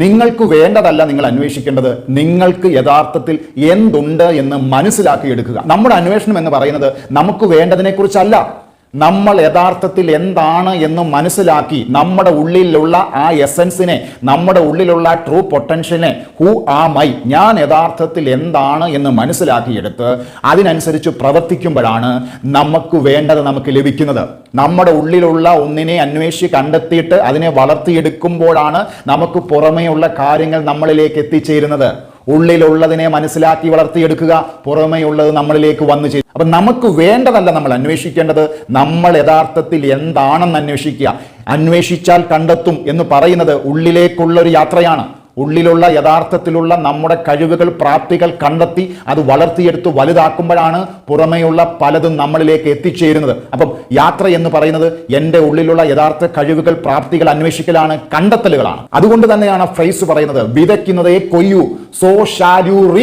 നിങ്ങൾക്ക് വേണ്ടതല്ല നിങ്ങൾ അന്വേഷിക്കേണ്ടത്, നിങ്ങൾക്ക് യഥാർത്ഥത്തിൽ എന്തുണ്ട് എന്ന് മനസ്സിലാക്കിയെടുക്കുക. നമ്മുടെ അന്വേഷണം എന്ന് പറയുന്നത് നമുക്ക് വേണ്ടതിനെ കുറിച്ചല്ല, നമ്മൾ യഥാർത്ഥത്തിൽ എന്താണ് എന്ന് മനസ്സിലാക്കി നമ്മുടെ ഉള്ളിലുള്ള ആ എസൻസിനെ, നമ്മുടെ ഉള്ളിലുള്ള ട്രൂ പൊട്ടൻഷ്യലിനെ, ഹൂ ആം ഐ, ഞാൻ യഥാർത്ഥത്തിൽ എന്താണ് എന്ന് മനസ്സിലാക്കിയെടുത്ത് അതിനനുസരിച്ച് പ്രവർത്തിക്കുമ്പോഴാണ് നമുക്ക് വേണ്ടത് നമുക്ക് ലഭിക്കുന്നത്. നമ്മുടെ ഉള്ളിലുള്ള ഒന്നിനെ അന്വേഷിച്ച് കണ്ടെത്തിയിട്ട് അതിനെ വളർത്തിയെടുക്കുമ്പോഴാണ് നമുക്ക് പുറമേയുള്ള കാര്യങ്ങൾ നമ്മളിലേക്ക് എത്തിച്ചേരുന്നത്. ഉള്ളിലുള്ളതിനെ മനസ്സിലാക്കി വളർത്തിയെടുക്കുക, പുറമേയുള്ളത് നമ്മളിലേക്ക് വന്നു ചേരും. അപ്പൊ നമുക്ക് വേണ്ടതല്ല നമ്മൾ അന്വേഷിക്കേണ്ടത്, നമ്മൾ യഥാർത്ഥത്തിൽ എന്താണെന്ന് അന്വേഷിക്കുക. അന്വേഷിച്ചാൽ കണ്ടെത്തും എന്ന് പറയുന്നത് ഉള്ളിലേക്കുള്ളൊരു യാത്രയാണ്. ഉള്ളിലുള്ള യഥാർത്ഥത്തിലുള്ള നമ്മുടെ കഴിവുകൾ, പ്രാപ്തികൾ കണ്ടെത്തി അത് വളർത്തിയെടുത്ത് വലുതാക്കുമ്പോഴാണ് പുറമേയുള്ള പലതും നമ്മളിലേക്ക് എത്തിച്ചേരുന്നത്. അപ്പം യാത്ര എന്ന് പറയുന്നത് എൻ്റെ ഉള്ളിലുള്ള യഥാർത്ഥ കഴിവുകൾ, പ്രാപ്തികൾ അന്വേഷിക്കലാണ്, കണ്ടെത്തലുകളാണ്. അതുകൊണ്ട് തന്നെയാണ് ഫ്രേസ് പറയുന്നത്, വിതയ്ക്കുന്നതേ കൊയ്യൂ, സോ ഷാൽ യു